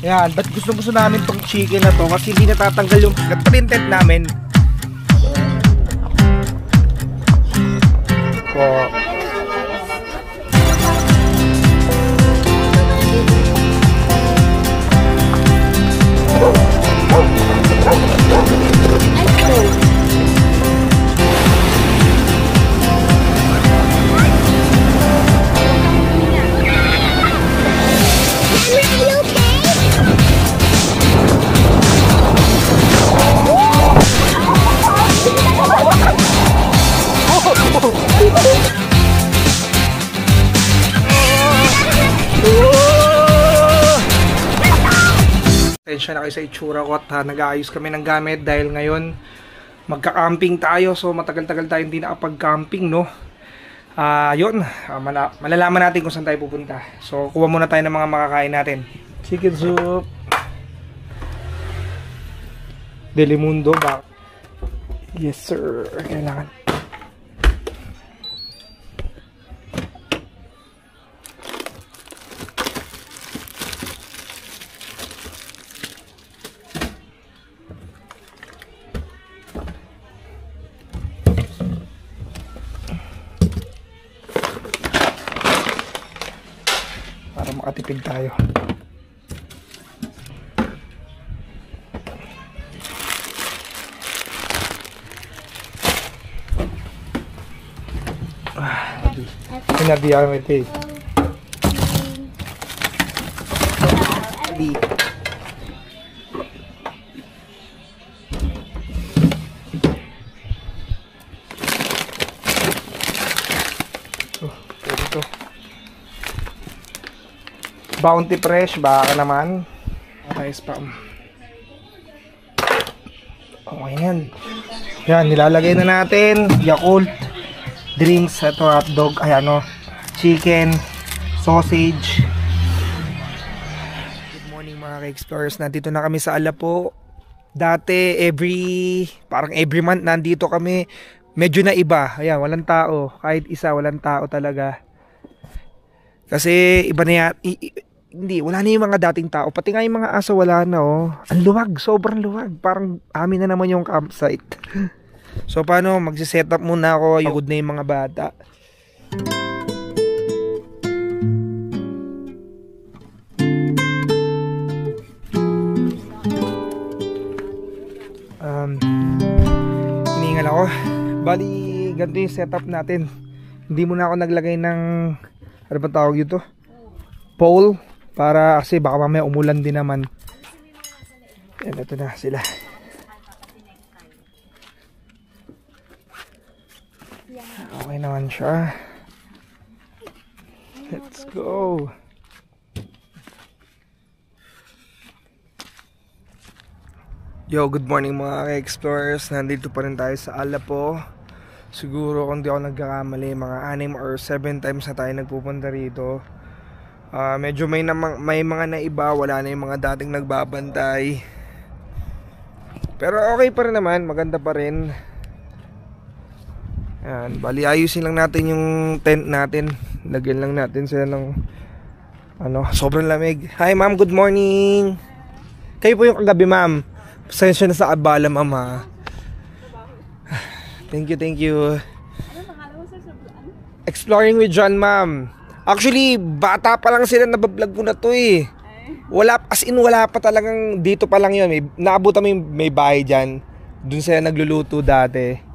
Yan, ba't gusto namin tong chicken na to? Kasi hindi natatanggal yung printed namin. Po. Tensya na kayo sa itsura ko at nag-aayos kami ng gamit dahil ngayon magka-camping tayo. So matagal-tagal tayo hindi nakapag-camping, no? Yun, malalaman natin kung saan tayo pupunta. So kuha muna tayo ng mga makakain natin. Chicken soup, Delimundo ba? Yes sir, kailangan. Para makatipid tayo. Sinabihan mo ito eh. Ito. Bounty Fresh, baka naman. Okay, spam. Okay yan. Yan, nilalagay na natin. Yakult. Drinks, ito hotdog, ay ano, chicken, sausage. Good morning mga ka-explorers, nandito na kami sa Alapo. Dati parang every month nandito kami. Medyo na iba, ayan, walang tao, kahit isa walang tao talaga. Kasi iba na yan, wala na yung mga dating tao, pati nga yung mga aso wala na oh. Ang luwag, sobrang luwag, parang amin na naman yung campsite. So paano, magsiset up muna ako, pagod na yung mga bata. Hiningal ako. Bali, ganito yung setup natin. Hindi muna ako naglagay ng, ano ba tawag yun to? Pole, para kasi baka mamaya umulan din naman. Yan, ito na sila. Okay naman siya. Let's go. Yo, good morning mga ka-explorers. Nandito pa rin tayo sa Alapo. Siguro kung di ako nagkakamali, mga 6 or 7 times na tayo nagpupunta rito. Medyo may mga naiba, wala na yung mga dating nagbabantay. Pero okay pa rin naman, maganda pa rin. Ayan, bali ayusin lang natin yung tent natin. Lagyan lang natin sila ng sobrang lamig. Hi ma'am, good morning. Kayo po yung kagabi ma'am. Pasensya na sa abala ma'am ha. Thank you. Ano pangalan mo sir? Exploring with John ma'am. Actually, bata pa lang sila, nabablog ko na to eh. Wala, as in wala pa talagang, dito pa lang yun. Naabutan mo yung may bahay dyan. Doon sila nagluluto dati.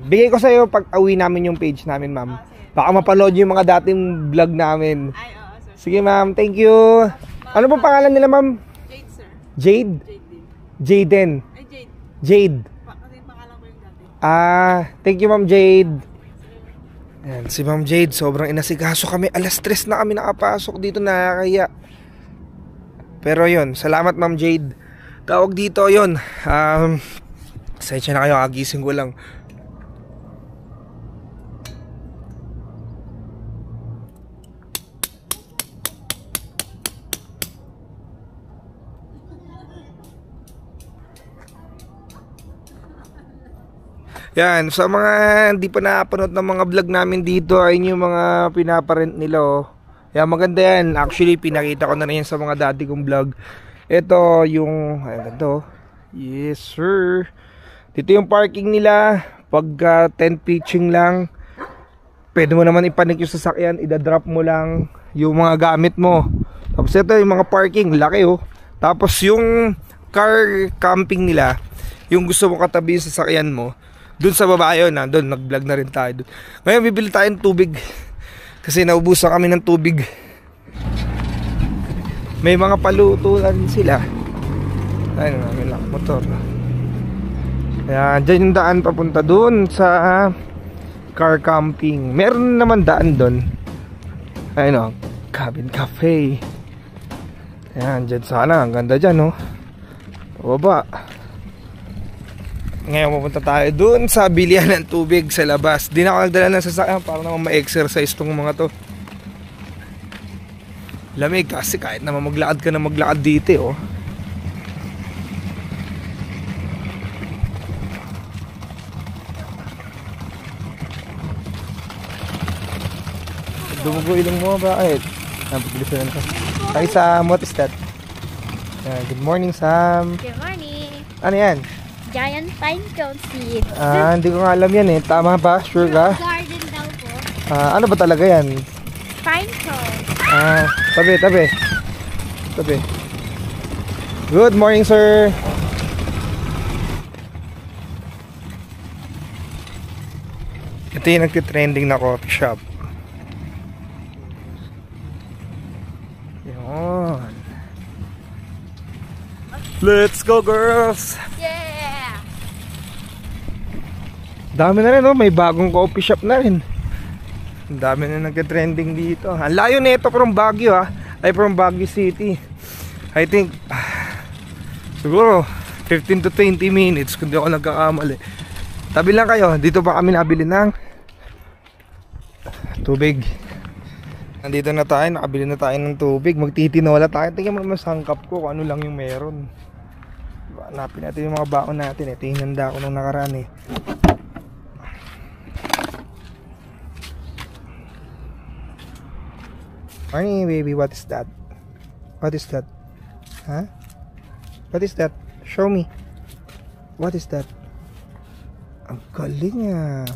Bigay ko sa'yo pag uwi namin yung page namin ma'am. Baka mapanood yung mga dating vlog namin. Ay, oo sir. Sige ma'am, thank you. Ano pong pangalan nila ma'am? Jade sir. Jade? Jaden. Ay, Jade. Jade. Kasi pangalan ko yung dati. Thank you ma'am Jade. Ayan, si ma'am Jade, sobrang inasikaso kami. Alas 3 na kami nakapasok dito, nakakaya. Pero yun, salamat ma'am Jade. Tawag dito yun. Sensya na kayo, agising ko lang. Yan, sa mga hindi pa napanood ng mga vlog namin dito, ayun yung mga pinaparent nila oh. Kaya maganda yan. Actually, pinakita ko na rin yan sa mga dati kong vlog. Ito yung, ayan ito. Yes sir. Dito yung parking nila. Pagka 10 pitching lang, pwede mo naman ipanik yung sasakyan. Idadrop mo lang yung mga gamit mo. Tapos ito yung mga parking. Laki oh. Tapos yung car camping nila, yung gusto mo katabi yung sasakyan mo, dun sa baba yun, doon nag-vlog na rin tayo dun. Ngayon bibili tayo ng tubig kasi naubusan kami ng tubig. May mga paluto na rin sila. Ayun, may lang motor. Ayan, dyan yung daan papunta dun sa car camping. Meron naman daan dun. Ayun o, cabin cafe. Ayan, dyan sana, ang ganda dyan oh. Baba. Ngayon pupunta tayo dun sa bilihan ng tubig sa labas. Di na ako nagdala ng sasakyan para naman ma-exercise tong mga to. Lamig kasi kahit naman maglakad ka na maglakad dito oh. Dumugo ilong mo, bakit? Napagbilisan ka. Hi Sam, what is that? Good morning Sam. Good morning. Ano yan? Giant pine cone seed. Hindi ko nga alam yan eh. Tama ba? Sure ka? Garden daw po. Ano ba talaga yan? Pine cone. Tabi. Good morning sir. Ito yung nagtitrending na coffee shop. Yun. Let's go girls! Yeah! Dami na rin oh, may bagong coffee shop na rin. Ang dami na nagka-trending dito. Ang layo na ito from Baguio ay from Baguio City. I think siguro 15 to 20 minutes kung di ako nagkakamali. Tabi lang kayo, dito pa kami nabili ng tubig. Nandito na tayo, nakabili na tayo ng tubig. Magtitinola tayo. Tingnan mo masangkap ko kung ano lang yung meron. Hanapin natin yung mga baon natin. Ito yung handa ko nung nakaraan eh. Morning baby, what is that? What is that? Huh? What is that? Show me. What is that? Ang galing ah.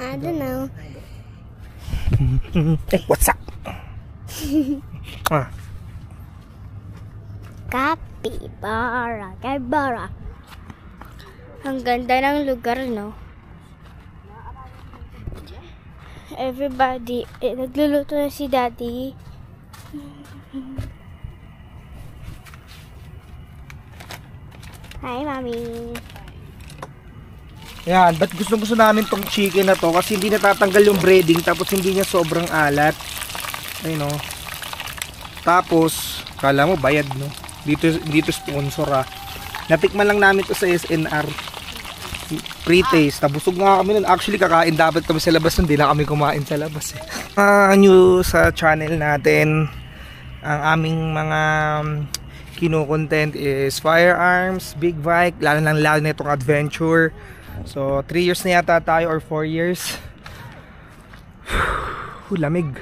I don't know. Hey, what's up? Capybara. Capybara. Ang ganda ng lugar, no? Everybody, nagluluto na si Daddy. Hi, Mommy. Yan, ba't gusto namin tong chicken na to kasi hindi natatanggal yung breading tapos hindi niya sobrang alat. Ayun no. Tapos, kala mo bayad no. Dito sponsor Natikman lang namin to sa SNR. Pre-taste. Nabusog nga kami nun. Actually, kakain dapat kami sa labas. Hindi na kami kumain sa labas eh. New sa channel natin, ang aming mga kino-content is firearms, big bike, lalo na itong adventure. So 3 years na yata tayo or 4 years. Lamig.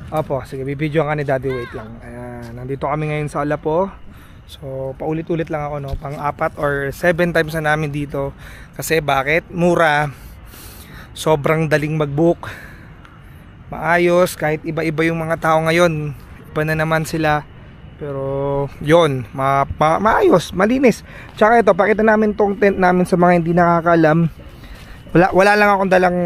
Opo, sige, bibidyoan ka ni Daddy, wait lang. Ayan, nandito kami ngayon sa Alapo. So paulit-ulit lang ako no, pang 4 or 7 times na namin dito. Kasi bakit? Mura. Sobrang daling mag-book. Maayos, kahit iba-iba yung mga tao ngayon. Iba na naman sila. Pero yun, maayos, malinis. Tsaka ito, pakita namin tong tent namin sa mga hindi nakakaalam. Wala lang akong dalang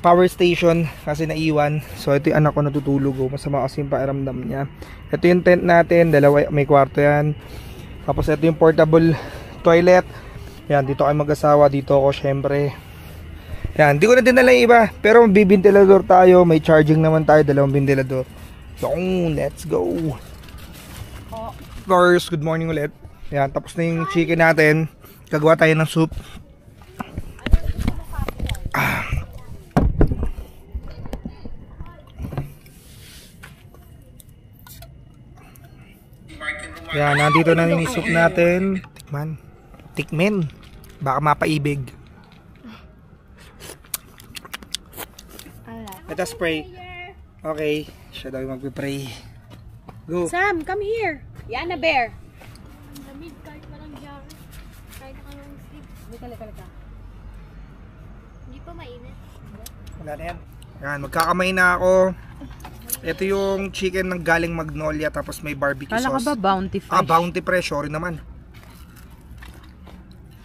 power station kasi naiwan. So ito yung anak ko natutulog. Masama kasi yung pakiramdam niya. Ito yung tent natin, dalawa, may kwarto yan. Tapos ito yung portable toilet. Yan, dito kayo mag-asawa, dito ako syempre. Yan, di ko na dinala yung iba. Pero may ventilador tayo, may charging naman tayo, 2 ventilador. So let's go. Girls, good morning ulit. Yan, tapos na yung chicken natin. Gagawa tayo ng soup. Yan, nandito na yung soup natin. Tikman. Baka mapaibig. Let us pray. Okay, siya daw yung magpipray. Go. Sam, come here. Yan na bear. Lamig kahit walang jar. Kahit walang sleep. Lika. Hindi pa mainit. Wala na yan. Yan, magkakamay na ako. Ito yung chicken ng galing Magnolia tapos may barbecue Kala sauce. ka ba Bounty Fresh? Bounty Fresh. Sorry naman.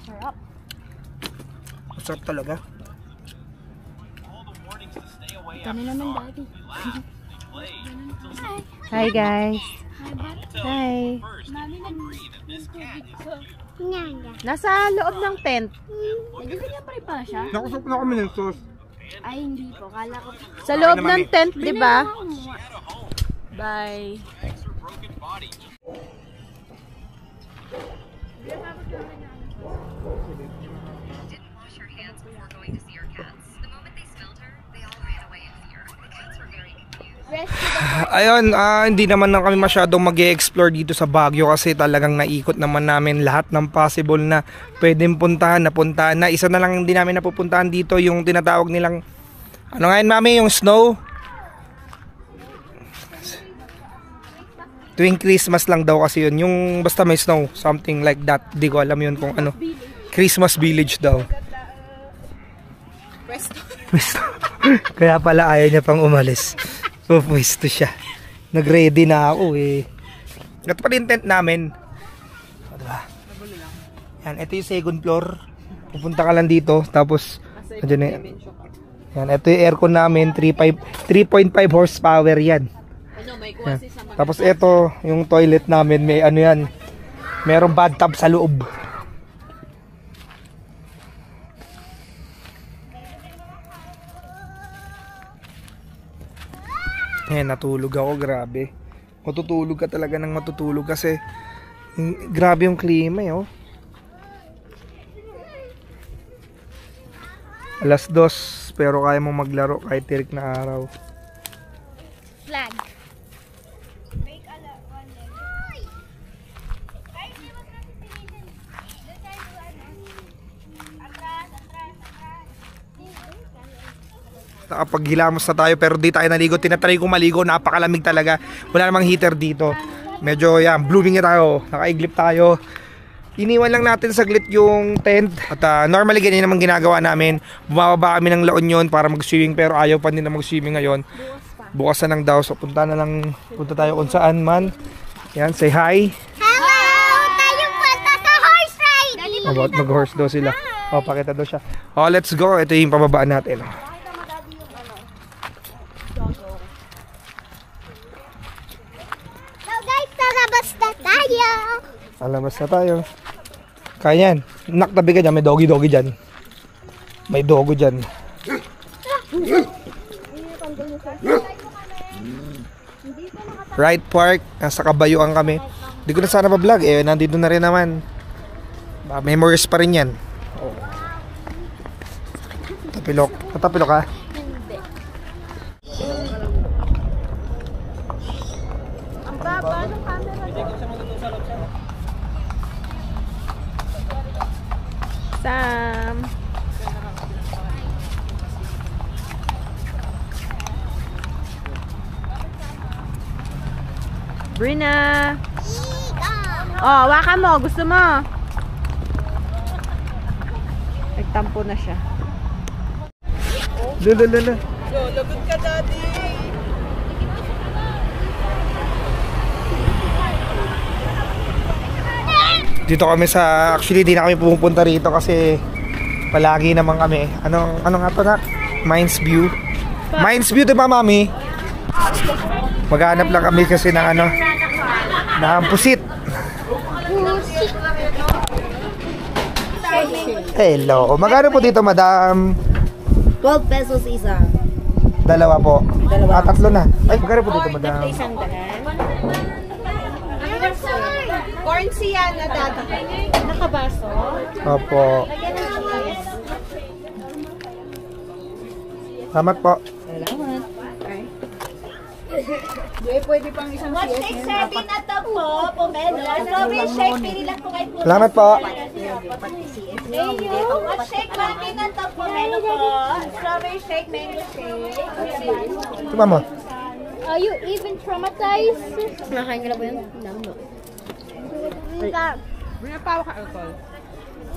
Sarap. Masarap talaga. Kami naman daddy. Hi guys. Hi. Mami nag-tubig ko. Nyanya. Nasa loob ng tent. Ganyan pa rin pala siya? Nakusap na kami ng sauce. Ay, hindi po. Kala ko. Sa loob ng tent, di ba? Bye. Wash your hands before going to see your cats. The moment they smelled her, they all ran away in fear. The cats were very confused. Ayun, hindi naman na kami masyadong mag-e-explore dito sa Baguio kasi talagang naikot naman namin lahat ng possible na pwedeng puntahan, napuntahan na. Isa na lang hindi namin napupuntahan dito, yung tinatawag nilang, ano nga yun mami, yung snow? Tuwing Christmas lang daw kasi yun, yung basta may snow, something like that. Di ko alam yun kung ano. Christmas Village daw. Pwesto. Kaya pala ayaw niya pang umalis. Pupwesto siya. Nag-ready na ako eh. Ito pala yung tent namin. O, diba? Yan, ito yung second floor. Pupunta ka lang dito. Tapos, andyan na yan. Yan, ito yung aircon namin. 3.5 horsepower yan. Yan. Tapos ito, yung toilet namin. May ano yan. Merong bathtub sa loob. Natulog ako, grabe. Matutulog ka talaga ng matutulog kasi grabe yung klima eh, oh. 2:00 pero kaya mong maglaro kahit tirik na araw. Flag. Nakapaghilamos na tayo pero di tayo naligo. Tinatry kong maligo, napakalamig talaga. Wala namang heater dito. Medyo yan, blooming na tayo. Nakaiglip tayo. Iniwan lang natin saglit yung tent. At normally ganyan naman ginagawa namin. Bumababa kami ng La Union para mag-swimming pero ayaw pa din na mag-swimming ngayon. Bukas na lang daw. So punta tayo kung saan man. Yan, say hi. Hello! Tayo punta sa horse ride! About mag-horse daw sila. Pakita daw siya. Let's go. Ito yung pababaan natin. So guys, lalabas na tayo! Alabas na tayo. Kaya yan. Naktabi ka dyan. May doggy dyan. May dogo dyan. Right Park. Nasa Kabayuan kami. Hindi ko na sana pa-vlog. Nandito na rin naman. Memories pa rin yan. Tapilok. Natapilok ka? Hindi. Ang baba ng camera niya. Sam. Brina. Oh, hawakan mo. Gusto mo? Nagtampo na siya. Lala. Lagot ka, daddy. Dito kami actually di na kami pumupunta rito kasi palagi naman kami. Ano nga to na? Mines View. Mines View, diba mami? Maghanap lang kami kasi ng ng pusit. Hello. Magkano po dito, madam? 12 pesos isa. Dalawa po. Tatlo na. Ay, magkano po dito, madam? Isang daan. Corn siya na dati. Nakabaso. Opo. Salamat po. Salamat. Pwede pang isang CS. What's next serving na to po? Pomelo. Strawberry shake, pili lang po kayo po. Salamat po. Shake, bakit ang top po? Meron po. Strawberry shake, mango shake. Diba mo? Are you even traumatized? Nakain ka na ba yun? No. Binapawa ka alcohol.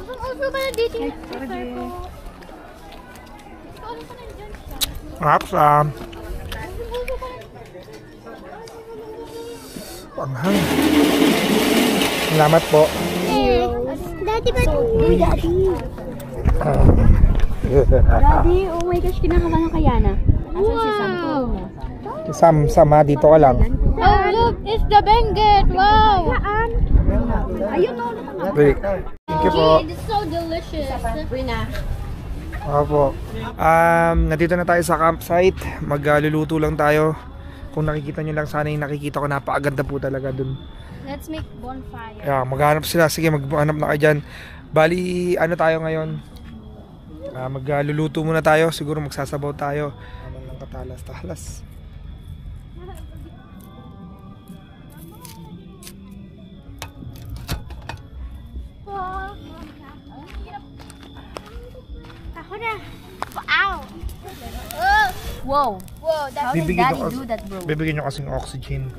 Uso ba na dito yung prefer ko? Ano pa nandiyan siya? Rapsa. Panghang. Salamat po. Daddy, ba't Daddy? Daddy, oh my gosh, kinakabahan ka Yana. Asan si Sam? Sam ha, dito ka lang. Oh, look, it's the Benguet. Wow. Ayun, no. Wait. Thank you po. It's so delicious. Opo. Nandito na tayo sa campsite. Magluluto lang tayo. Kung nakikita nyo lang, sana yung nakikita ko, napakaganda po talaga dun. Let's make bonfire. Yeah, maghanap sila. Sige, maghanap na kayo dyan. Bali, ano tayo ngayon? Magluluto muna tayo. Siguro magsasabaw tayo. Naman lang katalas-talas. Ako na. Ow. Wow. Wow, that's Bibigyan Daddy nyo, do that, bro. bibigyan nyo kasing oxygen.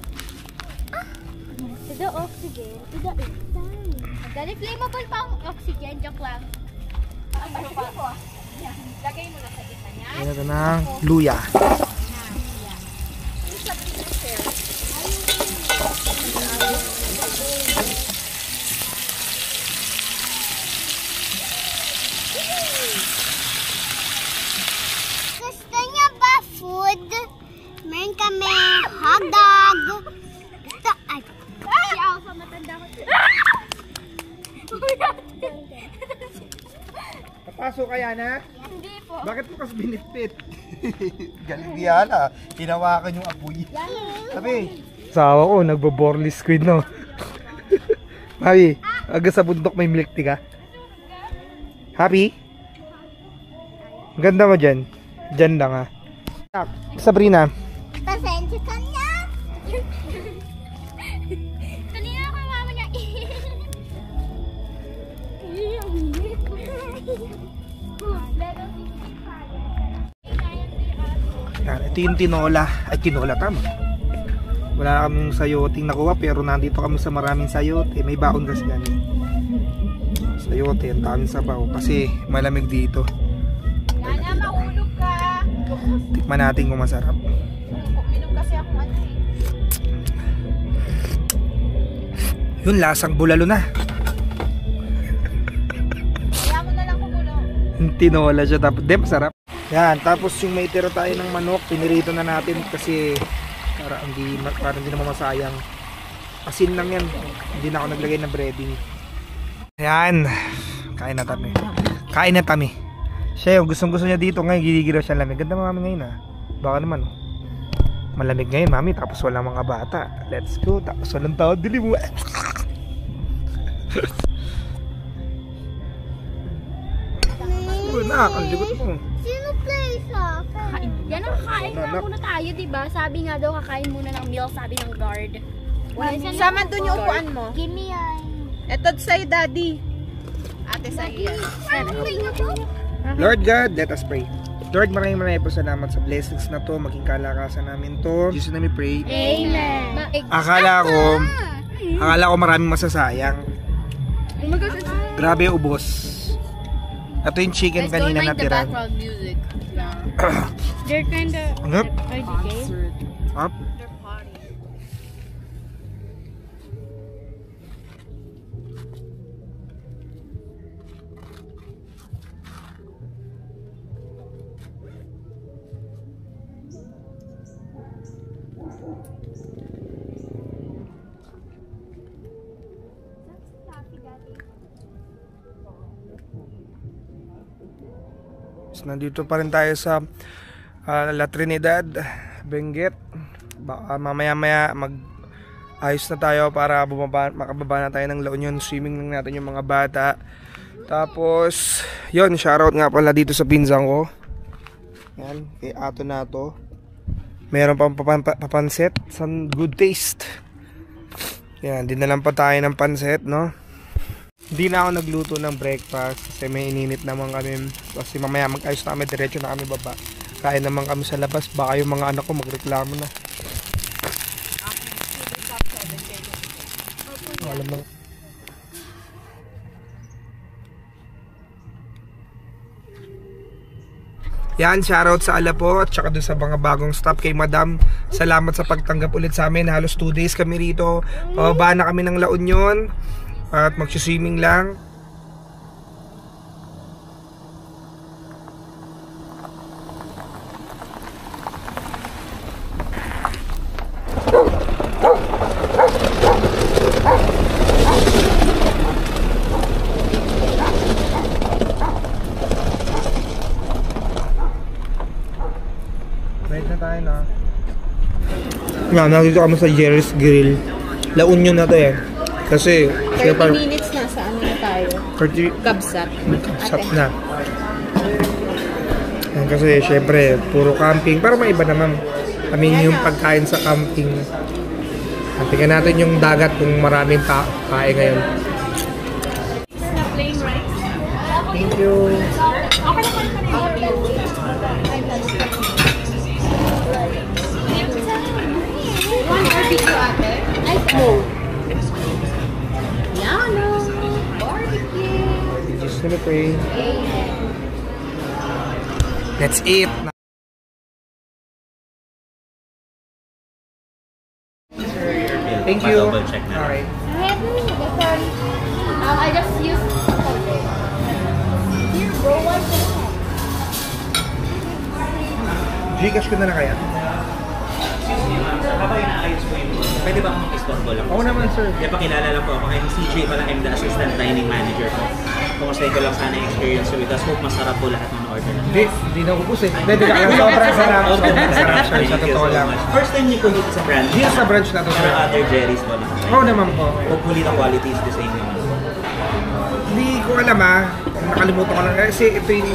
To the oxygen, to the inside. Daddy, flammable pa ang oxygen. Joke lang. Lagay mo na sa isa niya. Ayan ito ng luya. Gusto niya ba food? Meron kami hotdog. Gusto, ay. Si Alpha, matanda ko. Papasok kaya na? Hindi po. Bakit mo kasi binitpit? Galing di hala. Hinawakan yung apoy. Sabi. Sawa ko, nagbo-borly squid no. Happy, aga sa bundok may milk tea ka. Happy? Ang ganda mo dyan. Dyan lang ha. Sabrina. Pasensya ka na. Kanina ako yung mama niya. Yan, ito yung tinola. Ay, tinola tama. Wala kaming sayoting nakuha pero nandito kami sa maraming sayote. May baon kasi yan. Sayote, ang daming sabaw kasi malamig dito. Yana, mahulog ka. Tikman natin kung masarap. Minom kasi ako ano eh. Yun, lasang bulalo na. Kaya mo na lang kumulo. Tinola siya tapos dem sarap. Yan, tapos yung may tira tayo ng manok, pinirito na natin kasi para hindi naman masayang. Asin lang yan. Hindi na ako naglagay ng breading. Yan. Kain na kami. Kain na kami. Siya yung gustong gusto niya dito ngayon, gigigiraw siya lamig. Ganda mami ngayon ah. Baka naman oh. Malamig ngayon mami tapos walang mga bata. Let's go. Tapos walang tao. Dili mo. Ang ligot mo. Sino play sa akin? Yan ang kakain na muna tayo, diba? Sabi nga daw kakain muna ng meal, sabi ng guard. Sama doon yung upuan mo. Give me a... Ito sa'yo, Daddy. Ate sa'yo yan. Lord God, let us pray. Lord, maraming po salamat sa blessings na to. Maging kalakasan namin to. Jesus na we pray. Amen. Akala ko maraming masasayang. Grabe ubos. Ito yung chicken kanina natira. music. They're kinda... Ngap. RDJ. Up. Nandito pa rin tayo sa La Trinidad, Benguet. Baka mamaya-maya mag-ayos na tayo para makababa na tayo ng La Union. Swimming lang natin yung mga bata. Tapos, yun, shoutout nga pala dito sa pinsan ko. Yan, kay Ato Nato. Meron pang papansit. Some good taste. Yan, dinalan pa tayo ng pansit, no? Hindi na ako nagluto ng breakfast kasi may ininit naman kami. Kasi mamaya mag-ayos na kami, diretso na kami baba. Kain naman kami sa labas, baka yung mga anak ko magreklamo na. Alam mo. Yan, shoutout sa Alapo at saka doon sa mga bagong staff kay Madam. Salamat sa pagtanggap ulit sa amin. Halos 2 days kami rito. Pababa na kami ng La Union at magsiswimming lang. Nandito kami sa Jerry's Grill. La Union na to eh. Kasi 30 minutes na sa ano na tayo? 30 Kabsat. Kabsat na. Yan, kasi syempre puro camping. Pero may iba naman. I mean yung pagkain sa camping. Tingnan natin yung dagat kung maraming kain ngayon. Plain rice. Thank you. One barbecue ate? No. Yan o. Barbecue. Just gonna pray. Let's eat. Thank you. Alright. I just used something. Here, bro, what's that? Gcash ko na kaya? Habang inaayos ko yung pwede ba akong mag-istorbo lang? Oo naman, sir. Kaya pakilala lang po ako. I'm CJ pala, I'm the assistant dining manager po. Kumustahin ko lang sana yung experience ko with us. Hope masarap po lahat ng order natin. Hindi na ubus eh. Hindi ka lang. Sobrang sarap. Sobrang sarap, sir. Sa totoo lang. First time niyo po dito sa branch? Dito sa branch na to, sir. Pero other Jerry's po lang. Oo naman po. Hopefully the quality is the same naman. Hindi ko alam ah. Nakalimutan ko lang. Kasi ito yung...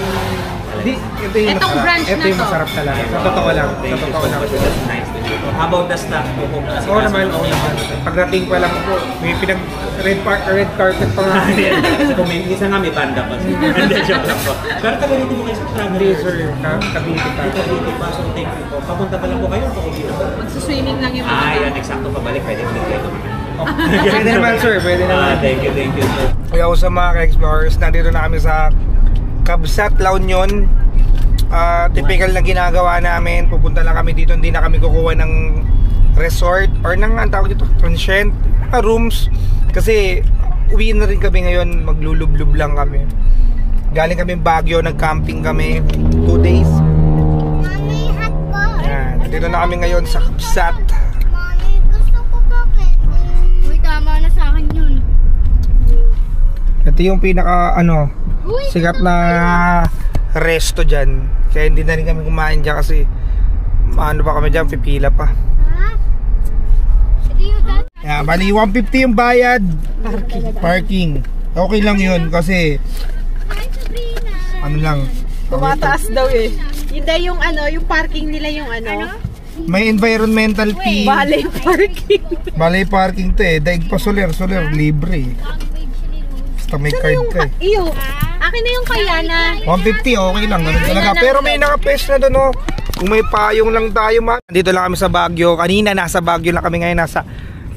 Ito yung Itong masarap. branch Ito na yung to. masarap talaga. Sa totoo lang. Thank Sa you totoo so lang. much. That's nice to hear. How about the staff po po? Oo naman. Pagdating pa lang po, may red carpet pa nga. Kasi kung minsan nga may banda pa. Hindi, joke lang po. Pero taga dito mo kayo sa Praga? Hindi sir, Cavite pa. Cavite pa, so thank you po. Papunta pa lang po kayo o pauwi na? Magsuswimming lang yung mga Yan, eksakto pabalik. Pwede ulit kayo kumain. Pwede naman sir, pwede naman. Thank you sir. Kaya ako sa mga ka-explorers, nandito na kami sa Kabsat, La Union. Typical na ginagawa namin, pupunta lang kami dito, hindi na kami kukuha ng resort or ng ang tawag dito, transient rooms kasi uwi na rin kami ngayon, maglulublob lang kami. Galing kami Baguio, nag-camping kami 2 days. Mommy, hot ko. Yan, dito na kami ngayon sa Kabsat. Mommy, gusto ko pa candy. Uy, tama na sa akin yun. Ito yung pinaka sikat na resto dyan. Kaya hindi na rin kami kumain dyan kasi ano pa kami dyan, pipila pa. Ha? Ito yung dad. Yeah, bali 150 yung bayad. Parking. Okay lang yun kasi Hi, Sabrina. ano lang. Tumataas daw eh. Hindi yung yung parking nila yung May environmental fee. Balay parking. Balay parking to eh. Daig pa soler, libre. Basta may card ka eh. Iyo. Akin na yung kaya na. 150 okay lang, ganun talaga. Pero may naka-pes na doon Kung may payong lang tayo dito lang kami sa Baguio. Kanina nasa Baguio lang kami, ngayon nasa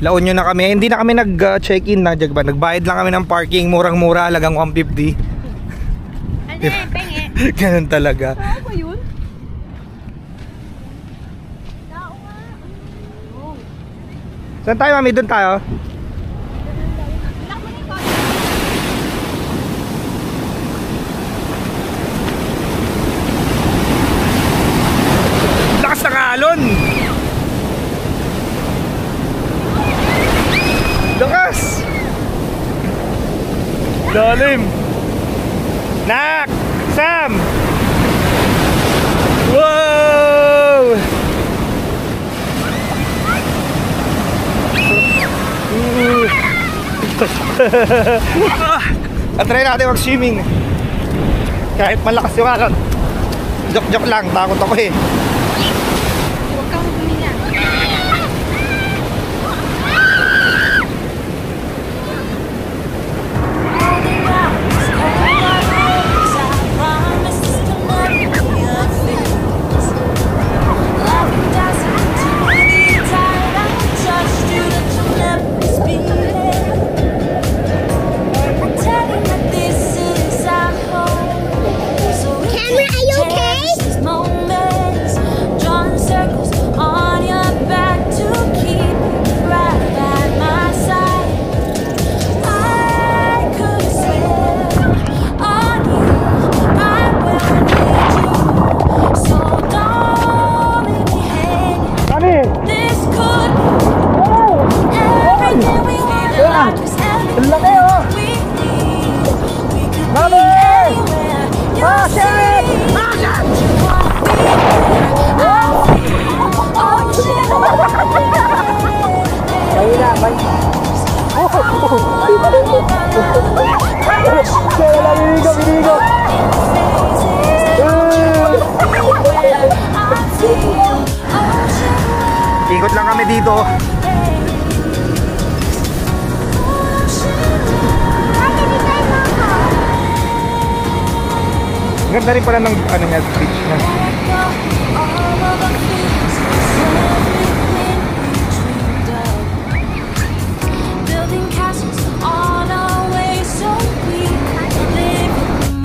La Union na kami. Hindi na kami nag-check-in na, nagbayad lang kami ng parking, murang-mura, halagang 150. Penge. Ganun talaga. Ano ba yun? Saan tayo, mami? Doon tayo? Lakas ng alon! Lakas! Lalim! Nak! Sam! Wow! Try natin mag-swimming. Kahit malakas yung alon. Joke lang, takot ako eh. Huwag kang huminga. Mami! Ah, shit! Ah, Mahina, mahina. Kaya lang, binigo. Ikot lang kami dito. Ganda rin pala ng ano nga, beach na.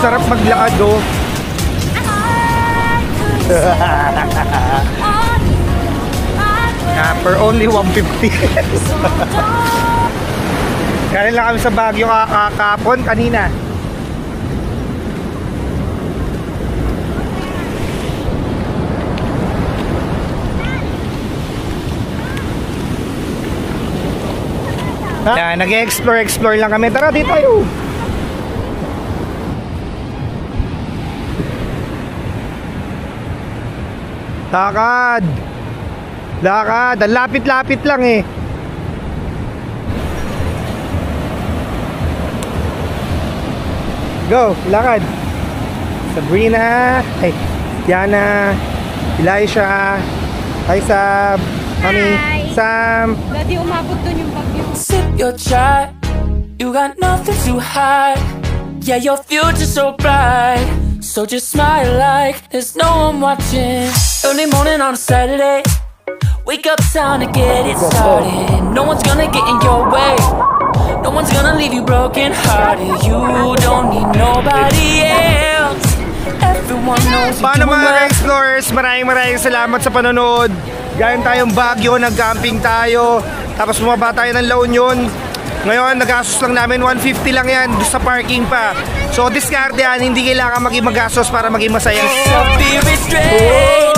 Sarap maglakad do. For only 150. Kaya lang kami sa Baguio kakapon kanina. Nag-explore lang kami. Tara, dito tayo. Lakad. Lakad. Ang lapit-lapit lang eh. Go, lakad. Sabrina. Ay, Diana. Elisha. Hi, Sab. Mami. Sam. Daddy, umabot dun yung bagyo. Sip your chai, you got nothing to hide. Yeah, your future's so bright, so just smile like there's no one watching. Early morning on a Saturday, wake up, time to get it started. No one's gonna get in your way, no one's gonna leave you broken hearted. You don't need nobody else. Everyone knows you Paano doing mga well. explorers, maraming salamat sa panonood. Galing tayong Baguio, nag-camping tayo. Tapos bumaba tayo ng La Union. Ngayon, nagastos lang namin 150 lang yan, doon sa parking pa. So, discard yan, hindi kailangan maging magastos para maging masaya. So be restrained.